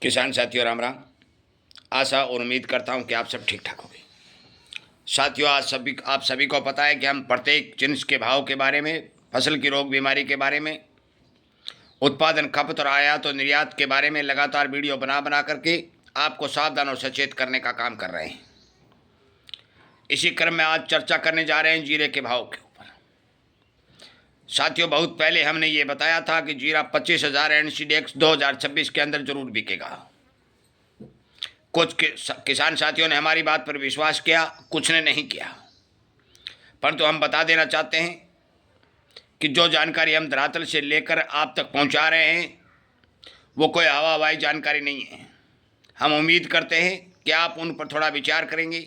किसान साथियों राम राम। आशा और उम्मीद करता हूं कि आप सब ठीक ठाक होंगे। साथियों, आज आप सभी को पता है कि हम प्रत्येक जिन्स के भाव के बारे में, फसल की रोग बीमारी के बारे में, उत्पादन, खपत और आयात और निर्यात के बारे में लगातार वीडियो बना बना करके आपको सावधान और सचेत करने का काम कर रहे हैं। इसी क्रम में आज चर्चा करने जा रहे हैं जीरे के भाव के ऊपर। साथियों, बहुत पहले हमने ये बताया था कि जीरा 25,000 NCDX 2026 के अंदर जरूर बिकेगा। कुछ किसान साथियों ने हमारी बात पर विश्वास किया, कुछ ने नहीं किया। परंतु हम बता देना चाहते हैं कि जो जानकारी हम धरातल से लेकर आप तक पहुंचा रहे हैं वो कोई हवाई जानकारी नहीं है। हम उम्मीद करते हैं कि आप उन पर थोड़ा विचार करेंगे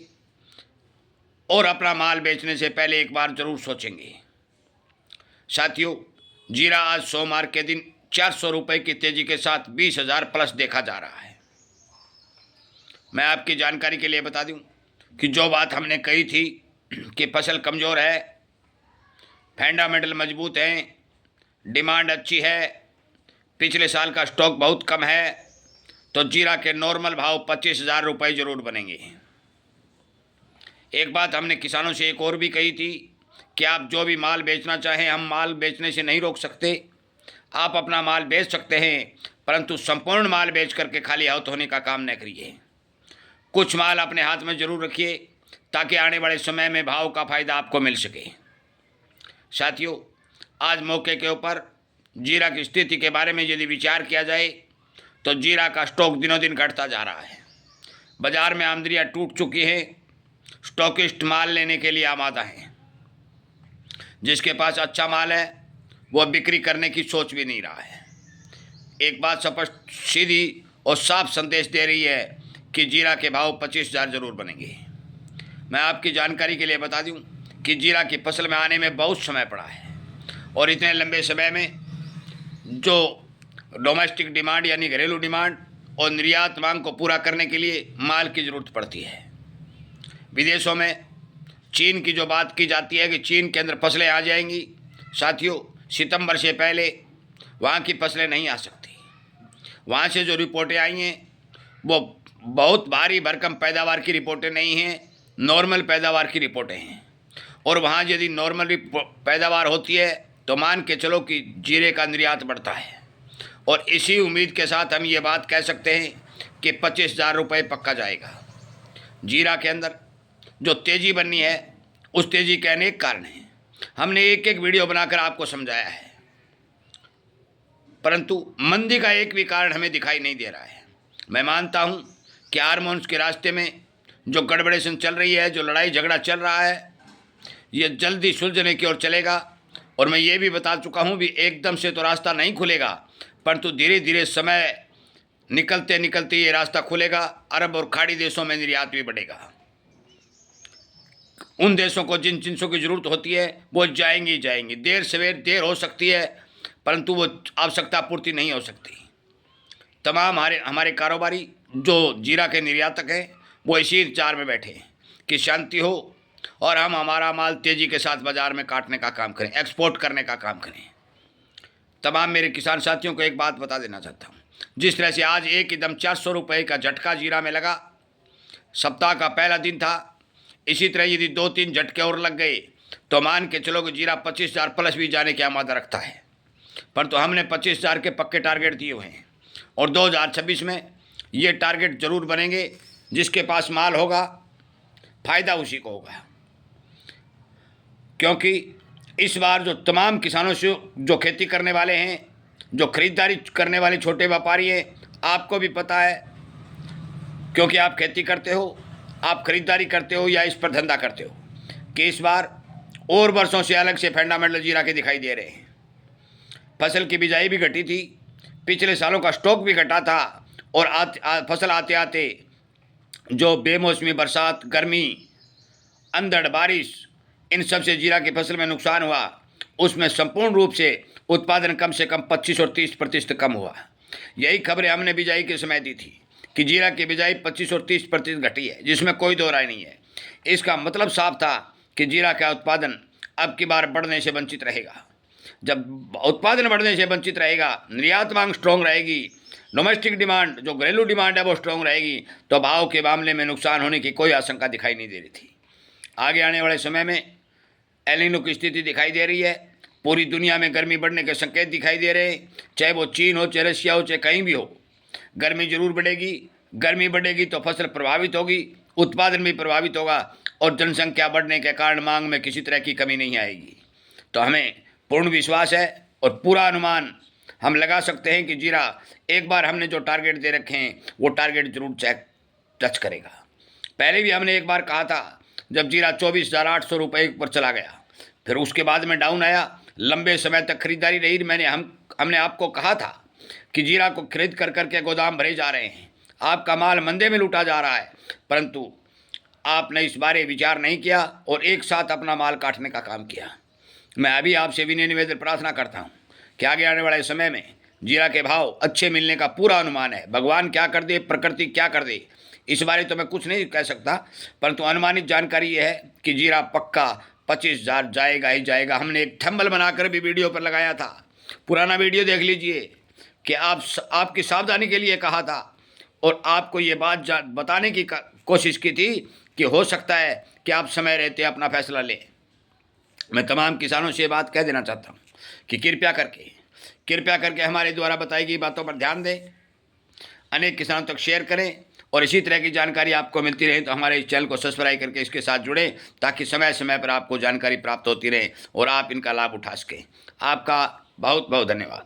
और अपना माल बेचने से पहले एक बार जरूर सोचेंगे। साथियों, जीरा आज सोमवार के दिन 400 रुपये की तेजी के साथ 20,000 प्लस देखा जा रहा है। मैं आपकी जानकारी के लिए बता दूं कि जो बात हमने कही थी कि फसल कमज़ोर है, फंडामेंटल मजबूत हैं, डिमांड अच्छी है, पिछले साल का स्टॉक बहुत कम है, तो जीरा के नॉर्मल भाव 25,000 रुपये ज़रूर बनेंगे। एक बात हमने किसानों से एक और भी कही थी कि आप जो भी माल बेचना चाहें, हम माल बेचने से नहीं रोक सकते। आप अपना माल बेच सकते हैं, परंतु संपूर्ण माल बेच करके खाली हाथ होने का काम न करिए। कुछ माल अपने हाथ में ज़रूर रखिए ताकि आने वाले समय में भाव का फ़ायदा आपको मिल सके। साथियों, आज मौके के ऊपर जीरा की स्थिति के बारे में यदि विचार किया जाए तो जीरा का स्टॉक दिनों दिन घटता जा रहा है। बाज़ार में आमदनियाँ टूट चुकी हैं, स्टॉकिस्ट माल लेने के लिए आमादा हैं। जिसके पास अच्छा माल है वह बिक्री करने की सोच भी नहीं रहा है। एक बात स्पष्ट, सीधी और साफ संदेश दे रही है कि जीरा के भाव 25,000 जरूर बनेंगे। मैं आपकी जानकारी के लिए बता दूं कि जीरा की फसल में आने में बहुत समय पड़ा है और इतने लंबे समय में जो डोमेस्टिक डिमांड यानी घरेलू डिमांड और निर्यात मांग को पूरा करने के लिए माल की ज़रूरत पड़ती है। विदेशों में चीन की जो बात की जाती है कि चीन के अंदर फसलें आ जाएंगी, साथियों सितंबर से पहले वहाँ की फसलें नहीं आ सकती। वहाँ से जो रिपोर्टें आई हैं वो बहुत भारी भरकम पैदावार की रिपोर्टें नहीं हैं, नॉर्मल पैदावार की रिपोर्टें हैं। और वहाँ यदि नॉर्मल पैदावार होती है तो मान के चलो कि जीरे का निर्यात बढ़ता है। और इसी उम्मीद के साथ हम ये बात कह सकते हैं कि 25,000 रुपये पक्का जाएगा। जीरा के अंदर जो तेज़ी बननी है उस तेज़ी के अनेक कारण हैं। हमने एक एक वीडियो बनाकर आपको समझाया है, परंतु मंदी का एक भी कारण हमें दिखाई नहीं दे रहा है। मैं मानता हूं कि हार्मोन्स के रास्ते में जो गड़बड़ेशन चल रही है, जो लड़ाई झगड़ा चल रहा है, ये जल्दी सुलझने की ओर चलेगा। और मैं ये भी बता चुका हूं भी एकदम से तो रास्ता नहीं खुलेगा, परंतु धीरे धीरे समय निकलते निकलते ये रास्ता खुलेगा। अरब और खाड़ी देशों में निर्यात भी बढ़ेगा। उन देशों को जिन जिनसों की ज़रूरत होती है वो जाएंगी ही जाएंगी। देर सवेर देर हो सकती है, परंतु वो आवश्यकता पूर्ति नहीं हो सकती। तमाम हमारे कारोबारी जो जीरा के निर्यातक हैं वो इसी विचार में बैठे हैं कि शांति हो और हम हमारा माल तेज़ी के साथ बाज़ार में काटने का काम करें, एक्सपोर्ट करने का काम करें। तमाम मेरे किसान साथियों को एक बात बता देना चाहता हूँ, जिस तरह से आज एक एकदम 400 रुपये का झटका जीरा में लगा, सप्ताह का पहला दिन था, इसी तरह यदि 2-3 झटके और लग गए तो मान के चलो कि जीरा 25,000 प्लस भी जाने की आमादा रखता है। परंतु हमने 25,000 के पक्के टारगेट दिए हुए हैं और 2026 में ये टारगेट जरूर बनेंगे। जिसके पास माल होगा फ़ायदा उसी को होगा, क्योंकि इस बार जो तमाम किसानों से जो खेती करने वाले हैं, जो खरीदारी करने वाले छोटे व्यापारी हैं, आपको भी पता है क्योंकि आप खेती करते हो, आप खरीदारी करते हो या इस पर धंधा करते हो कि इस बार और वर्षों से अलग से फंडामेंटल जीरा के दिखाई दे रहे हैं। फसल की बिजाई भी घटी थी, पिछले सालों का स्टॉक भी घटा था और फसल आते आते जो बेमौसमी बरसात, गर्मी, अंधड़, बारिश, इन सब से जीरा की फसल में नुकसान हुआ। उसमें संपूर्ण रूप से उत्पादन कम से कम 25 और 30% कम हुआ। यही खबरें हमने बिजाई के समय दी थी कि जीरा की बिजाई 25 और 30% घटी है, जिसमें कोई दो राय नहीं है। इसका मतलब साफ था कि जीरा का उत्पादन अब की बार बढ़ने से वंचित रहेगा। जब उत्पादन बढ़ने से वंचित रहेगा, निर्यात मांग स्ट्रॉन्ग रहेगी, डोमेस्टिक डिमांड, जो घरेलू डिमांड है वो स्ट्रॉन्ग रहेगी, तो भाव के मामले में नुकसान होने की कोई आशंका दिखाई नहीं दे रही थी। आगे आने वाले समय में एल नीनो की स्थिति दिखाई दे रही है। पूरी दुनिया में गर्मी बढ़ने के संकेत दिखाई दे रहे हैं, चाहे वो चीन हो, चाहे रशिया हो, चाहे कहीं भी हो, गर्मी जरूर बढ़ेगी। गर्मी बढ़ेगी तो फसल प्रभावित होगी, उत्पादन भी प्रभावित होगा, और जनसंख्या बढ़ने के कारण मांग में किसी तरह की कमी नहीं आएगी। तो हमें पूर्ण विश्वास है और पूरा अनुमान हम लगा सकते हैं कि जीरा एक बार हमने जो टारगेट दे रखे हैं वो टारगेट जरूर टच करेगा। पहले भी हमने एक बार कहा था, जब जीरा 24,800 रुपये पर चला गया, फिर उसके बाद में डाउन आया, लंबे समय तक खरीदारी रही। हमने आपको कहा था कि जीरा को खरीद कर करके गोदाम भरे जा रहे हैं, आपका माल मंदे में लूटा जा रहा है, परंतु आपने इस बारे विचार नहीं किया और एक साथ अपना माल काटने का काम किया। मैं अभी आपसे विनय निवेदन प्रार्थना करता हूँ कि आगे आने वाले समय में जीरा के भाव अच्छे मिलने का पूरा अनुमान है। भगवान क्या कर दे, प्रकृति क्या कर दे, इस बारे तो मैं कुछ नहीं कह सकता, परंतु अनुमानित जानकारी ये है कि जीरा पक्का 25,000 जाएगा ही जाएगा। हमने एक थंबनेल बनाकर भी वीडियो पर लगाया था, पुराना वीडियो देख लीजिए, कि आपकी सावधानी के लिए कहा था और आपको ये बात बताने की कोशिश की थी कि हो सकता है कि आप समय रहते अपना फैसला लें। मैं तमाम किसानों से ये बात कह देना चाहता हूँ कि कृपया करके हमारे द्वारा बताई गई बातों पर ध्यान दें, अनेक किसानों तक शेयर करें, और इसी तरह की जानकारी आपको मिलती रहे तो हमारे इस चैनल को सब्सक्राइब करके इसके साथ जुड़ें, ताकि समय समय पर आपको जानकारी प्राप्त होती रहे और आप इनका लाभ उठा सकें। आपका बहुत बहुत धन्यवाद।